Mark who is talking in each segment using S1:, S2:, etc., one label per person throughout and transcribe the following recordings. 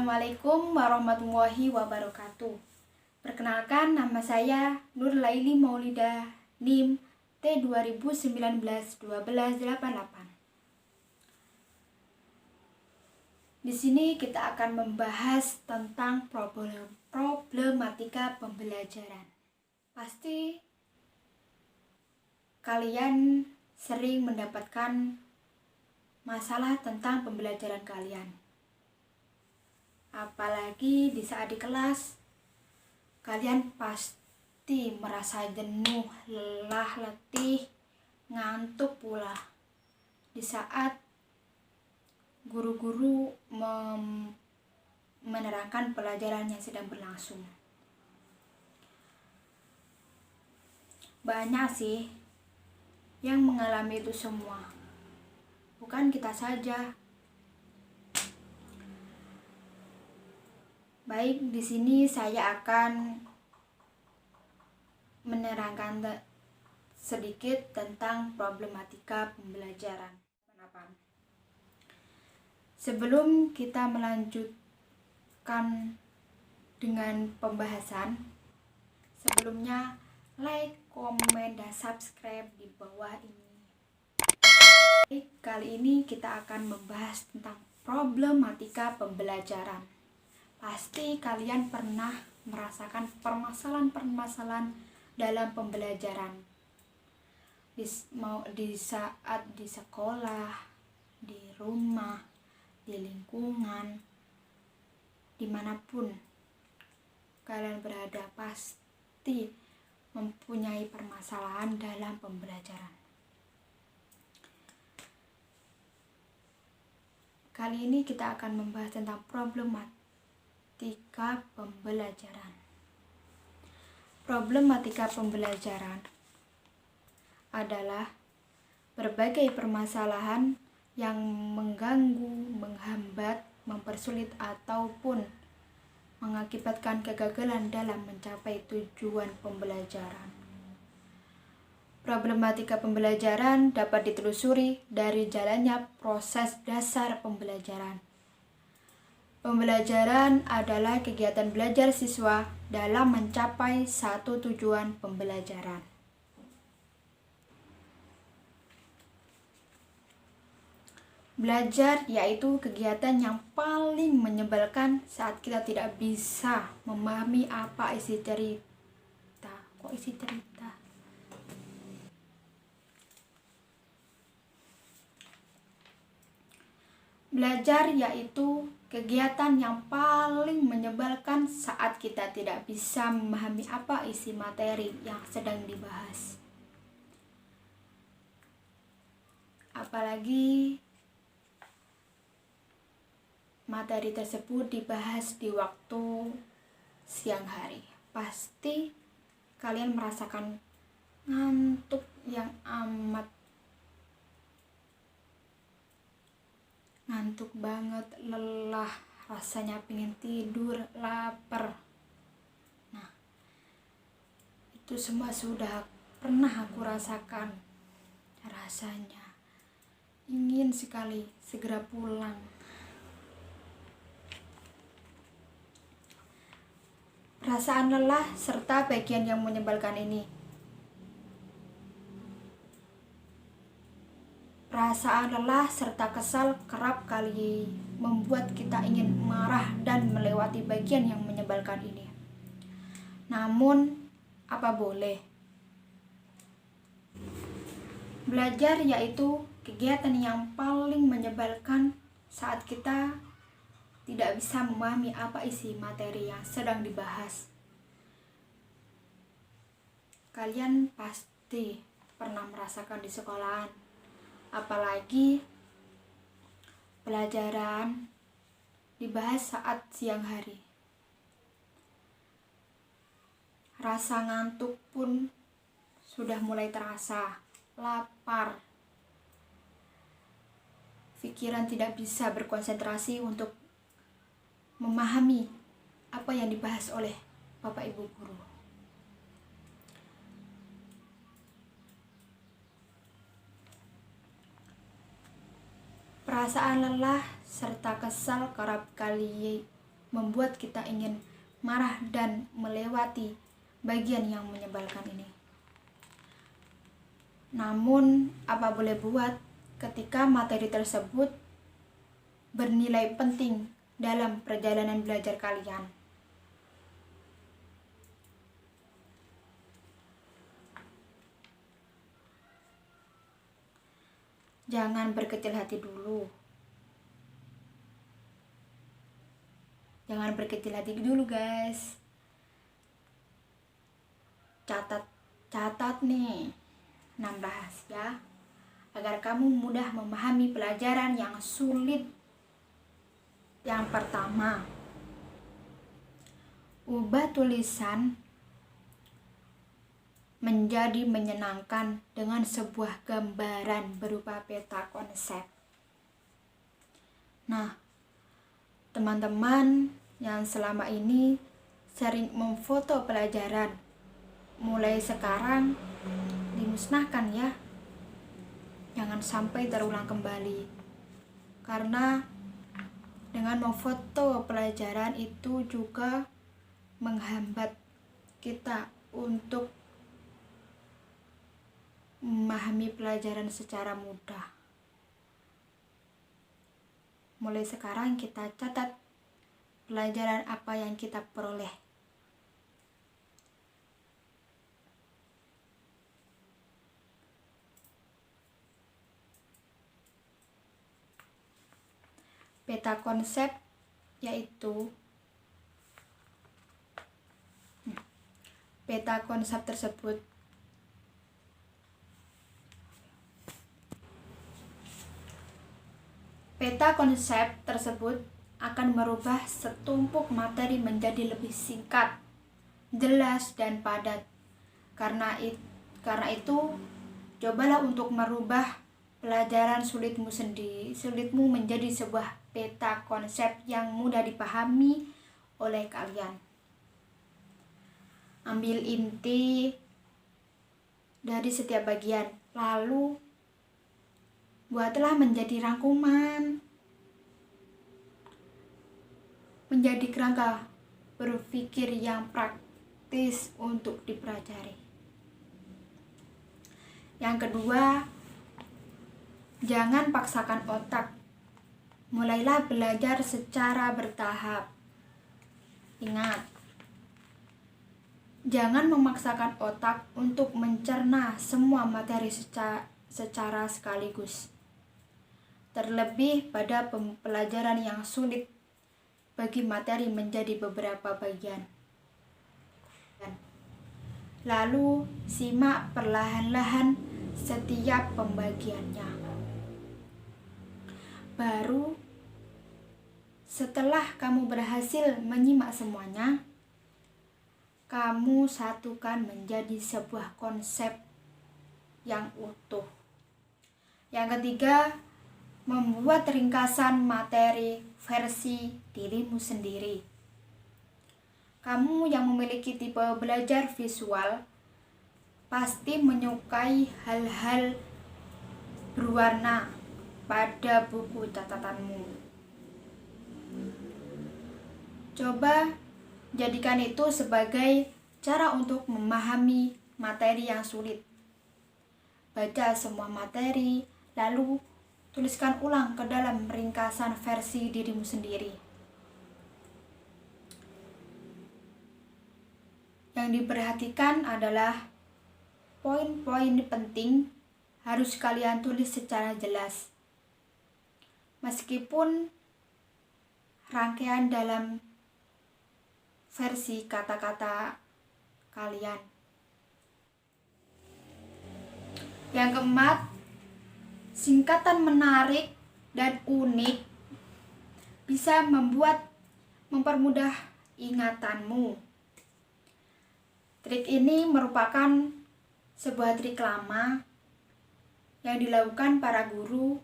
S1: Assalamualaikum warahmatullahi wabarakatuh. Perkenalkan, nama saya Nur Laili Maulida, NIM T2019-1288. Di sini kita akan membahas tentang problematika pembelajaran. Pasti kalian sering mendapatkan masalah tentang pembelajaran kalian. Apalagi di saat di kelas, kalian pasti merasa jenuh, lelah, letih, ngantuk pula. Di saat guru-guru menerangkan pelajaran yang sedang berlangsung. Banyak sih yang mengalami itu semua. Bukan kita saja. Baik, di sini saya akan menerangkan sedikit tentang problematika pembelajaran. Sebelum kita melanjutkan dengan pembahasan, sebelumnya like, komen, dan subscribe di bawah ini. Kali ini kita akan membahas tentang problematika pembelajaran. Pasti kalian pernah merasakan permasalahan-permasalahan dalam pembelajaran. Di saat di sekolah, di rumah, di lingkungan, dimanapun kalian berada, pasti mempunyai permasalahan dalam pembelajaran. Kali ini kita akan membahas tentang problematika pembelajaran. Problematika pembelajaran adalah berbagai permasalahan yang mengganggu, menghambat, mempersulit ataupun mengakibatkan kegagalan dalam mencapai tujuan pembelajaran. Problematika pembelajaran dapat ditelusuri dari jalannya proses dasar pembelajaran. Pembelajaran adalah kegiatan belajar siswa dalam mencapai satu tujuan pembelajaran. Belajar yaitu kegiatan yang paling menyebalkan saat kita tidak bisa memahami apa isi cerita. Kok isi cerita? Belajar yaitu kegiatan yang paling menyebalkan saat kita tidak bisa memahami apa isi materi yang sedang dibahas. Apalagi materi tersebut dibahas di waktu siang hari. Pasti kalian merasakan ngantuk yang amat ngantuk banget, lelah, rasanya pengen tidur, lapar. Nah, itu semua sudah pernah aku rasakan. Rasanya ingin sekali segera pulang. Perasaan lelah serta bagian yang menyebalkan ini. Perasaan lelah serta kesal kerap kali membuat kita ingin marah dan melewati bagian yang menyebalkan ini. Namun, apa boleh? Belajar yaitu kegiatan yang paling menyebalkan saat kita tidak bisa memahami apa isi materi yang sedang dibahas. Kalian pasti pernah merasakan di sekolahan. Apalagi pelajaran dibahas saat siang hari. Rasa ngantuk pun sudah mulai terasa, lapar. Pikiran tidak bisa berkonsentrasi untuk memahami apa yang dibahas oleh Bapak Ibu guru. Perasaan lelah serta kesal kerap kali membuat kita ingin marah dan melewati bagian yang menyebalkan ini. Namun, apa boleh buat ketika materi tersebut bernilai penting dalam perjalanan belajar kalian. Jangan berkecil hati dulu. Jangan berkecil hati dulu, guys. Catat nih 6 rahasia agar kamu mudah memahami pelajaran yang sulit. Yang pertama, ubah tulisan menjadi menyenangkan dengan sebuah gambaran berupa peta konsep. Nah, teman-teman yang selama ini sering memfoto pelajaran, mulai sekarang dimusnahkan ya. Jangan sampai terulang kembali. Karena dengan memfoto pelajaran itu juga menghambat kita untuk memahami pelajaran secara mudah. Mulai sekarang kita catat pelajaran apa yang kita peroleh. Peta konsep yaitu peta konsep tersebut akan merubah setumpuk materi menjadi lebih singkat, jelas, dan padat. Karena itu, cobalah untuk merubah pelajaran sulitmu menjadi sebuah peta konsep yang mudah dipahami oleh kalian. Ambil inti dari setiap bagian, lalu buatlah menjadi rangkuman, menjadi kerangka berpikir yang praktis untuk dipelajari. Yang kedua, jangan paksakan otak. Mulailah belajar secara bertahap. Ingat, jangan memaksakan otak untuk mencerna semua materi secara sekaligus. Terlebih pada pelajaran yang sulit, bagi materi menjadi beberapa bagian. Lalu simak perlahan-lahan setiap pembagiannya. Baru setelah kamu berhasil menyimak semuanya, kamu satukan menjadi sebuah konsep yang utuh. Yang ketiga, membuat ringkasan materi versi dirimu sendiri. Kamu yang memiliki tipe belajar visual pasti menyukai hal-hal berwarna pada buku catatanmu. Coba jadikan itu sebagai cara untuk memahami materi yang sulit. Baca semua materi, lalu tuliskan ulang ke dalam ringkasan versi dirimu sendiri. Yang diperhatikan adalah poin-poin penting harus kalian tulis secara jelas. Meskipun rangkaian dalam versi kata-kata kalian. Yang keempat, singkatan menarik dan unik bisa mempermudah ingatanmu. Trik ini merupakan sebuah trik lama yang dilakukan para guru.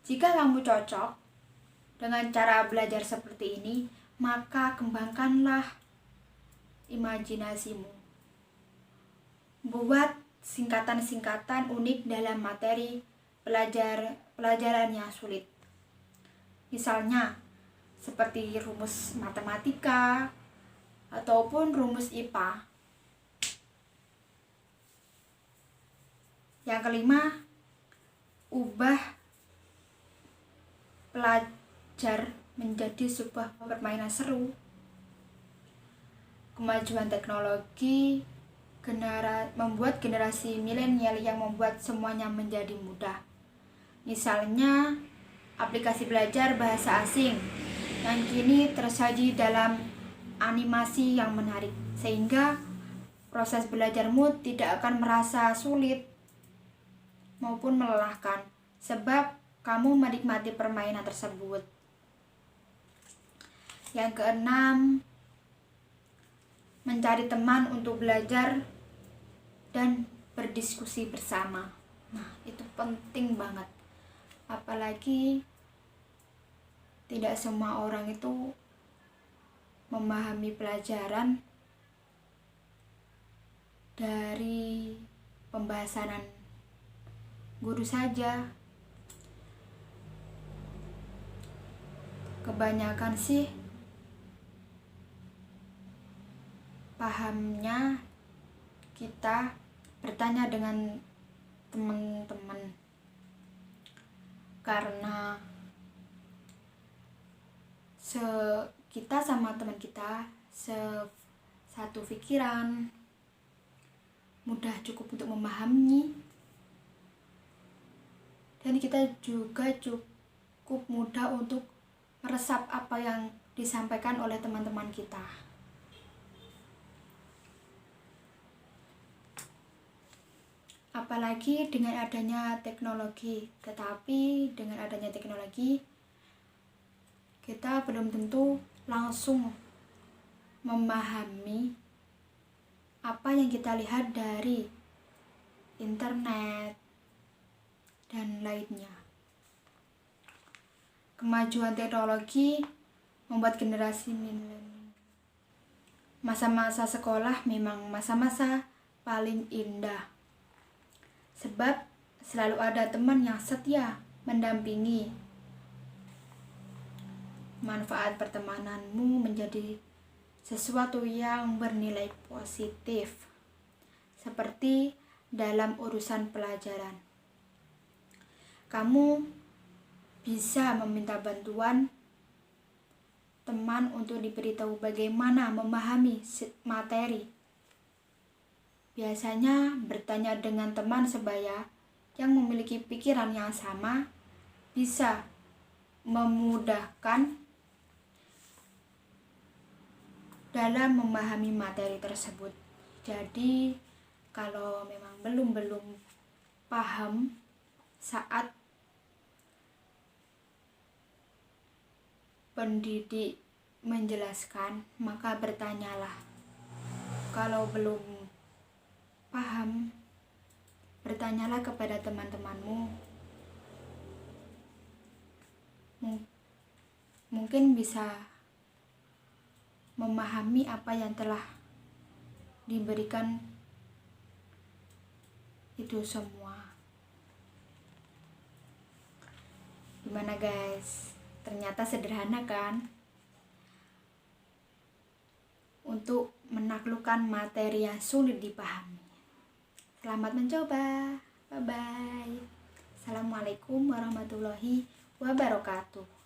S1: Jika kamu cocok dengan cara belajar seperti ini, maka kembangkanlah imajinasimu. Buat singkatan-singkatan unik dalam materi pelajaran yang sulit. Misalnya, seperti rumus matematika ataupun rumus IPA. Yang kelima, ubah belajar menjadi sebuah permainan seru. Kemajuan teknologi membuat generasi milenial yang membuat semuanya menjadi mudah. Misalnya, aplikasi belajar bahasa asing yang kini tersaji dalam animasi yang menarik, sehingga proses belajarmu tidak akan merasa sulit maupun melelahkan, sebab kamu menikmati permainan tersebut. Yang keenam, mencari teman untuk belajar dan berdiskusi bersama. Nah, itu penting banget. Apalagi tidak semua orang itu memahami pelajaran dari pembahasan guru saja. Kebanyakan sih pahamnya kita bertanya dengan teman-teman, karena kita sama teman kita satu pikiran, mudah cukup untuk memahami, dan kita juga cukup mudah untuk meresap apa yang disampaikan oleh teman-teman kita. Apalagi dengan adanya teknologi. Tetapi dengan adanya teknologi, kita belum tentu langsung memahami apa yang kita lihat dari internet dan lainnya. Kemajuan teknologi membuat generasi milenial. Masa-masa sekolah memang masa-masa paling indah, sebab selalu ada teman yang setia mendampingi. Manfaat pertemananmu menjadi sesuatu yang bernilai positif, seperti dalam urusan pelajaran. Kamu bisa meminta bantuan teman untuk diberitahu bagaimana memahami materi. Biasanya bertanya dengan teman sebaya yang memiliki pikiran yang sama bisa memudahkan dalam memahami materi tersebut. Jadi, kalau memang belum paham saat pendidik menjelaskan, maka bertanyalah. Kalau belum paham, bertanyalah kepada teman-temanmu. Mungkin bisa memahami apa yang telah diberikan itu semua. Gimana guys? Ternyata sederhana kan? Untuk menaklukkan materi yang sulit dipahami. Selamat mencoba. Bye-bye. Assalamualaikum warahmatullahi wabarakatuh.